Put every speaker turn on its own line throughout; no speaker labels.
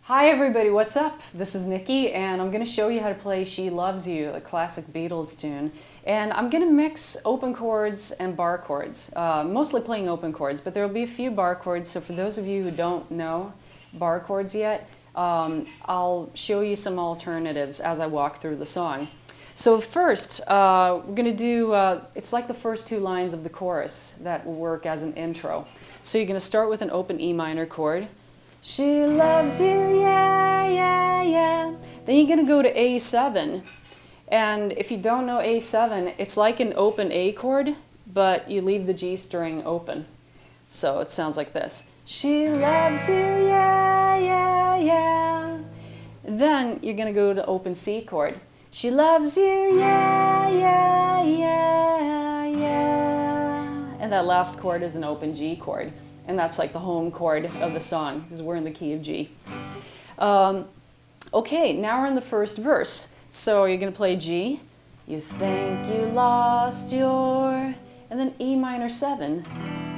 Hi everybody, what's up? This is Nikki and I'm going to show you how to play She Loves You, a classic Beatles tune. And I'm going to mix open chords and bar chords, mostly playing open chords, but there will be a few bar chords. So for those of you who don't know bar chords yet, I'll show you some alternatives as I walk through the song. So first, we're going to do, it's like the first two lines of the chorus that will work as an intro. So you're going to start with an open E minor chord. She loves you, yeah, yeah, yeah. Then you're going to go to A7. And if you don't know A7, it's like an open A chord, but you leave the G string open. So it sounds like this. She loves you, yeah, yeah, yeah. Then you're going to go to open C chord. She loves you, yeah, yeah, yeah, yeah. And that last chord is an open G chord. And that's like the home chord of the song, because we're in the key of G. Okay, now we're in the first verse. So you're going to play G. You think you lost your... And then E minor 7.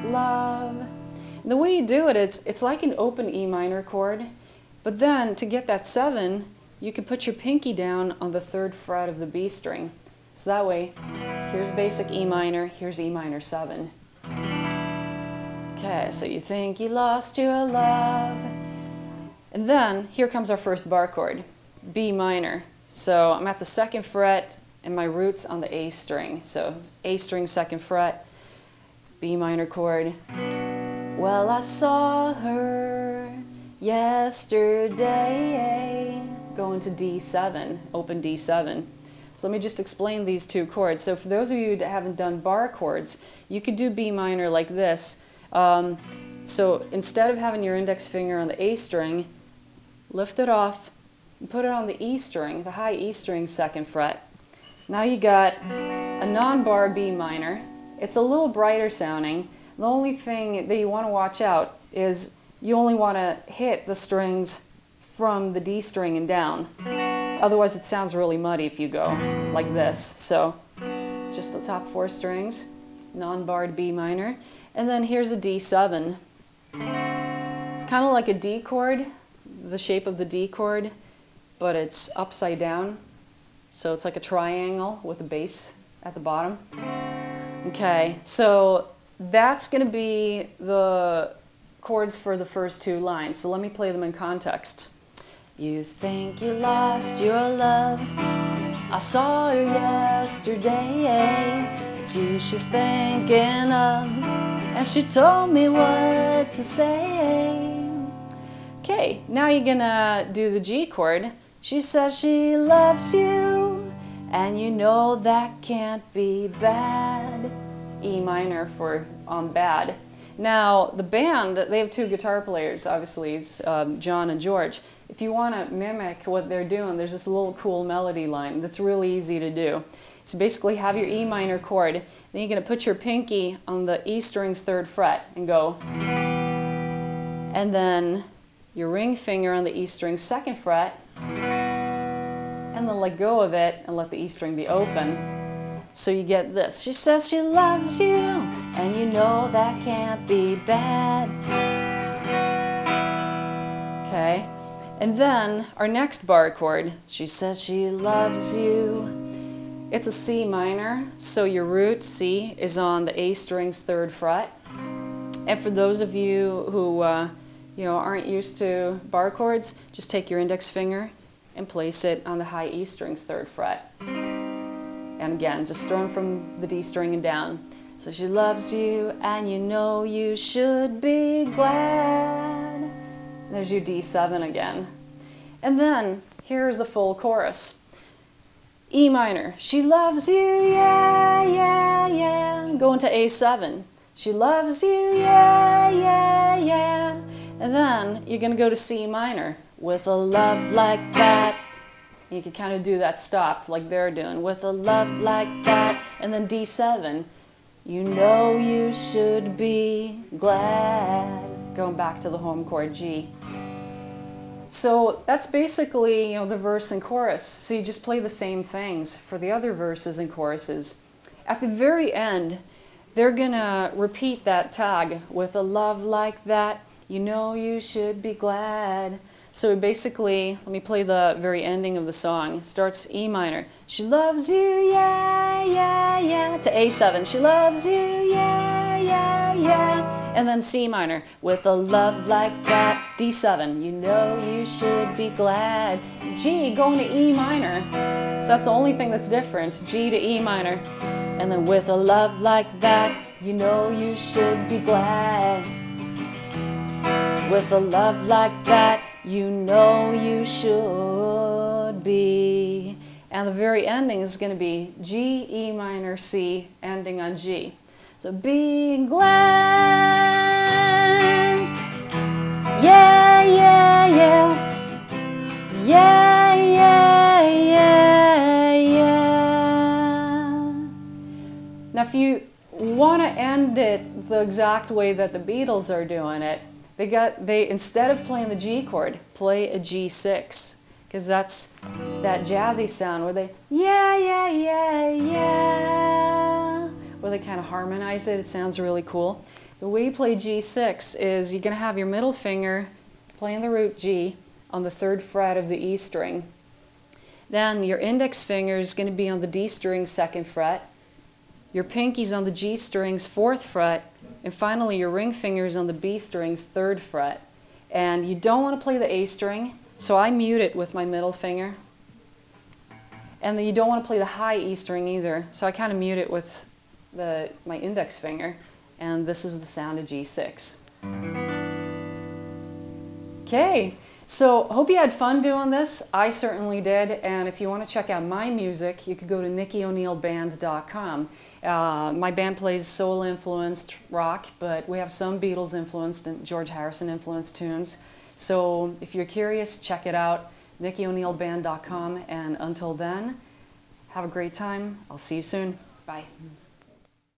Love. And the way you do it, it's like an open E minor chord. But then, to get that 7, you can put your pinky down on the 3rd fret of the B string. So that way, here's basic E minor, here's E minor 7. Okay, so you think you lost your love. And then, here comes our first bar chord, B minor. So I'm at the 2nd fret and my root's on the A string. So A string, 2nd fret, B minor chord. Well, I saw her yesterday. Going to D7, open D7. So let me just explain these two chords. So for those of you that haven't done bar chords, you could do B minor like this. So instead of having your index finger on the A string, lift it off and put it on the E string, the high E string, 2nd fret. Now you got a non-bar B minor. It's a little brighter sounding. The only thing that you want to watch out is you only want to hit the strings from the D string and down. Otherwise it sounds really muddy if you go like this. So just the top 4 strings, non-barred B minor. And then here's a D7. It's kind of like a D chord, the shape of the D chord, but it's upside down. So it's like a triangle with a bass at the bottom. Okay, so that's going to be the chords for the first 2 lines. So let me play them in context. You think you lost your love. I saw her yesterday. It's you she's thinking of. And she told me what to say. Okay, now you're gonna do the G chord. She says she loves you, and you know that can't be bad. E minor for on bad. Now the band, they have 2 guitar players, obviously, it's John and George. If you want to mimic what they're doing, there's this little cool melody line that's really easy to do. So basically have your E minor chord, then you're going to put your pinky on the E string's 3rd fret and go. And then your ring finger on the E string's 2nd fret, and then let go of it and let the E string be open. So you get this. She says she loves you, and you know that can't be bad. Okay, and then our next bar chord, she says she loves you. It's a C minor, so your root, C, is on the A string's 3rd fret. And for those of you who aren't used to bar chords, just take your index finger and place it on the high E string's 3rd fret. And again, just strum from the D string and down. So she loves you, and you know you should be glad. And there's your D7 again. And then, here's the full chorus. E minor, she loves you, yeah, yeah, yeah. Going to A7. She loves you, yeah, yeah, yeah. And then, you're going to go to C minor. With a love like that. You can kind of do that stop like they're doing. With a love like that. And then D7. You know you should be glad. Going back to the home chord G. So that's basically, the verse and chorus. So you just play the same things for the other verses and choruses. At the very end, they're gonna repeat that tag. With a love like that, you know you should be glad. So basically, let me play the very ending of the song. It starts E minor. She loves you, yeah, yeah, yeah. To A7. She loves you, yeah, yeah, yeah. And then C minor. With a love like that. D7. You know you should be glad. G going to E minor. So that's the only thing that's different. G to E minor. And then with a love like that, you know you should be glad. With a love like that, you know you should be. And the very ending is going to be G, E minor, C, ending on G. So be glad. Yeah, yeah, yeah. Yeah, yeah, yeah, yeah. Now if you want to end it the exact way that the Beatles are doing it, they instead of playing the G chord, play a G6, because that's that jazzy sound where they yeah, yeah, yeah, yeah, where they kind of harmonize it. It sounds really cool. The way you play G6 is you're going to have your middle finger playing the root G on the 3rd fret of the E string. Then your index finger is going to be on the D string 2nd fret. Your pinky's on the G string's 4th fret. And finally, your ring finger is on the B string's 3rd fret. And you don't want to play the A string, so I mute it with my middle finger. And then you don't want to play the high E string either, so I kind of mute it with my index finger. And this is the sound of G6. Okay, so hope you had fun doing this. I certainly did. And if you want to check out my music, you could go to nickyoneilband.com. My band plays soul-influenced rock, but we have some Beatles-influenced and George Harrison-influenced tunes. So if you're curious, check it out, nickyoneilband.com. And until then, have a great time. I'll see you soon. Bye.